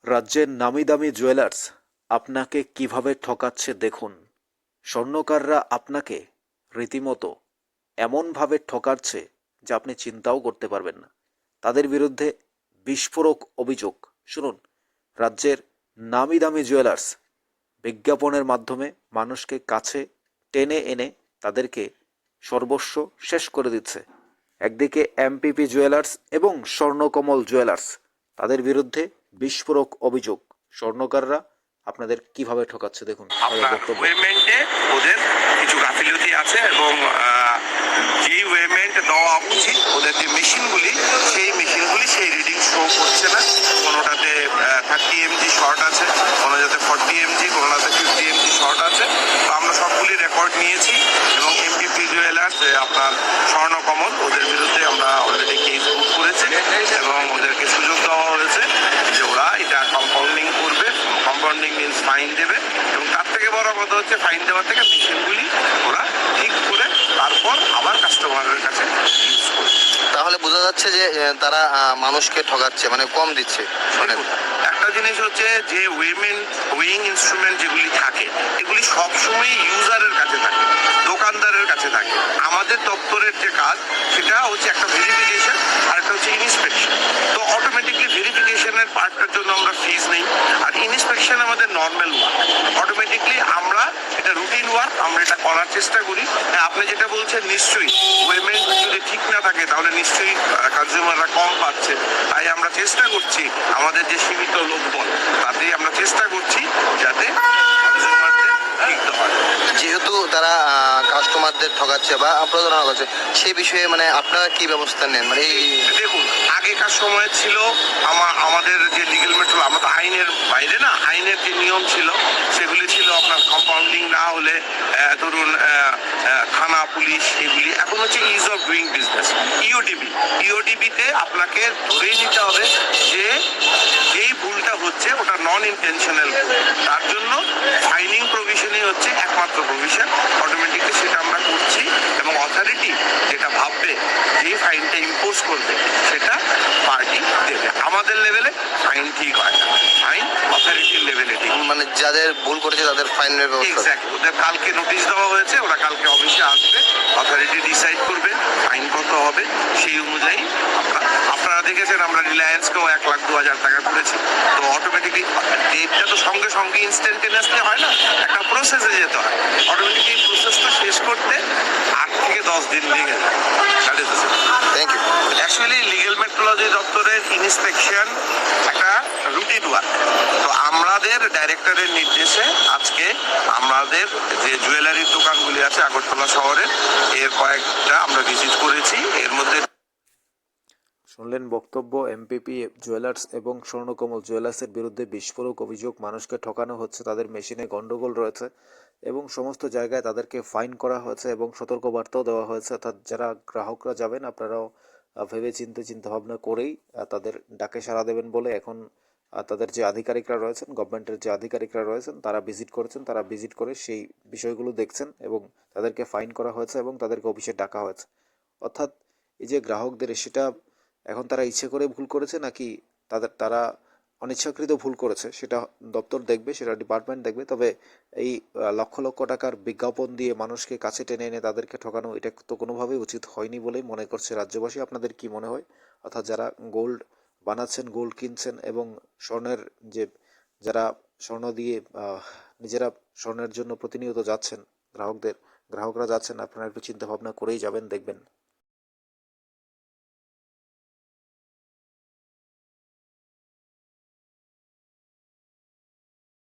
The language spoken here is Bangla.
রাজ্যের নামিদামি জুয়েলার্স আপনাকে কিভাবে ঠকাচ্ছে দেখুন। স্বর্ণকাররা আপনাকে রীতিমতো এমনভাবে ঠকাচ্ছে যা আপনি চিন্তাও করতে পারবেন না। তাদের বিরুদ্ধে বিস্ফোরক অভিযোগ। শুনুন, রাজ্যের নামিদামি জুয়েলার্স বিজ্ঞাপনের মাধ্যমে মানুষকে কাছে টেনে এনে তাদেরকে সর্বস্ব শেষ করে দিচ্ছে। একদিকে এমপিপি জুয়েলার্স এবং স্বর্ণকমল জুয়েলার্স, তাদের বিরুদ্ধে বিস্ফোরক অভিযোগ। স্বর্ণকাররা আপনাদের কিভাবে ঠকাচ্ছে দেখুন। আপনার ওয়েমেন্টে ওদের কিছু গাফিলতি আছে এবং যেই ওয়েমেন্ট দেওয়া উচিত ওদের যে মেশিনগুলি সেই রিডিং শো করছে না। কোনোটাতে 30 mg শর্ট আছে, কোনোটাতে 40 mg, কোনোটাতে 50 mg শর্ট আছে। তো আমরা সবগুলি রেকর্ড নিয়েছি এবং এমপিপি জুয়েলার্স আপনার স্বর্ণকমল ওদের বিরুদ্ধে আমরা অলরেডি কেস বুক করেছি এবং ওদেরকে সুযোগ দেওয়া হয়েছে যে ওরা এটা কম্পাউন্ডিং করবে। কম্পাউন্ডিং মিনস ফাইন দেবে এবং তার থেকে বড় কথা হচ্ছে ফাইন দেওয়ার থেকে মেশিনগুলি ওরা ঠিক করে তারপর আবার কাস্টমারের কাছে ইউজ করবে। তাহলে বোঝা যাচ্ছে যে তারা মানুষকে ঠকাচ্ছে, মানে কম দিচ্ছে। একটা জিনিস হচ্ছে যে ওয়েইং ইনস্ট্রুমেন্ট যেগুলি থাকে এগুলি সবসময় ইউজারের কাছে থাকে, দোকানদারের কাছে থাকে। আমাদের দপ্তরের যে কাজ সেটা হচ্ছে একটা ভেরিফিকেশন আর একটা হচ্ছে ইনস্পেকশন। তো অটোমেটিকলি ভেরিফিকেশনের পার্টটার জন্য আমরা ফিজ নেই, আর ইনস্পেকশন আমাদের নর্মাল ওয়ার্ক। অটোমেটিকলি আমরা এটা রুটিন ওয়ার্ক, আমরা এটা করার চেষ্টা করি। আপনি যেটা বলছেন নিশ্চয়ই ওয়েমেন্ট যদি ঠিক না থাকে তাহলে নিশ্চয়ই কনজিউমাররা কম পাচ্ছে। তাই আমরা চেষ্টা করছি আমাদের যে সীমিত লোকবল তাতেই আমরা চেষ্টা করছি যাতে কনজিউমারদের ঠিক হয়। যেহেতু তারা কাস্টমারদের ঠকাচ্ছে বা প্রতারণা করছে, সেই বিষয়ে মানে আপনারা কি ব্যবস্থা নেন? মানে এই দেখুন, আগেকার সময় ছিল আমাদের যে লিগেল মেট্রো, আমরা তো আইনের বাইরে না, আইনের যে নিয়ম ছিল সেগুলি ছিল আপনার কম্পাউন্ডিং না হলে ধরুন থানা, পুলিশ, এগুলি। এখন হচ্ছে ইজ অফ ডুইং বিজনেস, ইওডিবিতে আপনাকে ধরেই নিতে হবে যে যেই ভুলটা হচ্ছে ওটা নন ইন্টেনশনাল। তার জন্য ফাইনিং প্রভিশনই হচ্ছে একমাত্র প্রভিশন। অটোমেটিকলি সেটা আমরা করছি এবং অথরিটি যেটা ভাববে যে ফাইনটা ইম্পোজ করবে সেটা পার্টি দেবে। আমাদের লেভেলে ফাইন ঠিক হয় না, ফাইন অথরিটির লেভেলে ঠিক। মানে যাদের ভুল করেছে তাদের ফাইনের ব্যবস্থা। এক্স্যাক্ট, ওদের কালকে নোটিশ দেওয়া হয়েছে, ওরা কালকে অফিসে আসবে, অথরিটি ডিসাইড করবে ফাইন কত হবে। সেই অনুযায়ী আপনারা দেখেছেন আমরা রিলায়েন্সকেও 1,02,000 টাকা করেছি। তো অটোমেটিকলি ডেটটা তো সঙ্গে সঙ্গে ইনস্ট্যান্টেনিয়াসলি হয় না, একটা প্রসেসে যেতে হয়। অটোমেটিকলি প্রসেসটা শেষ করতে 8 থেকে 10 দিন লেগে যায়। Thank you. Actually legal metrology দপ্তরের ইন্সপেকশন একটা রুটিন ওয়ার্ক। তো আমাদের ডাইরেক্টরের নির্দেশে আজকে আমাদের যে জুয়েলারির দোকানগুলি আছে আগরতলা শহরে, এর কয়েকটা আমরা ভিজিট করেছি। এর মধ্যে শুনলেন বক্তব্য। এমপিপি জুয়েলার্স এবং স্বর্ণকমল জুয়েলার্সের বিরুদ্ধে বিস্ফোরক অভিযোগ। মানুষকে ঠকানো হচ্ছে, তাদের মেশিনে গন্ডগোল রয়েছে এবং সমস্ত জায়গায় তাদেরকে ফাইন করা হয়েছে এবং সতর্কবার্তাও দেওয়া হয়েছে। অর্থাৎ যারা গ্রাহকরা যাবেন আপনারাও ভেবে চিন্তাভাবনা করেই তাদের ডাকে সাড়া দেবেন বলে এখন তাদের যে আধিকারিকরা রয়েছেন, গভর্নমেন্টের যে আধিকারিকরা রয়েছেন, তারা ভিজিট করেছেন। তারা ভিজিট করে সেই বিষয়গুলো দেখছেন এবং তাদেরকে ফাইন করা হয়েছে এবং তাদেরকে অফিসে ডাকা হয়েছে। অর্থাৎ এই যে গ্রাহকদের, সেটা এখন তারা ইচ্ছে করে ভুল করেছে নাকি তারা অনিচ্ছাকৃত ভুল করেছে সেটা দপ্তর দেখবে, সেটা ডিপার্টমেন্ট দেখবে। তবে এই লক্ষ লক্ষ টাকার বিজ্ঞাপন দিয়ে মানুষকে কাছে টেনে এনে তাদেরকে ঠকানো, এটা তো কোনোভাবেই উচিত হয়নি বলেই মনে করছে রাজ্যবাসী। আপনাদের কি মনে হয়? অর্থাৎ যারা গোল্ড বানাচ্ছেন, গোল্ড কিনছেন এবং স্বর্ণের যে যারা স্বর্ণ দিয়ে নিজেরা স্বর্ণের জন্য প্রতিনিয়ত যাচ্ছেন, গ্রাহকরা যাচ্ছেন, আপনারা একটু চিন্তা ভাবনা করেই যাবেন, দেখবেন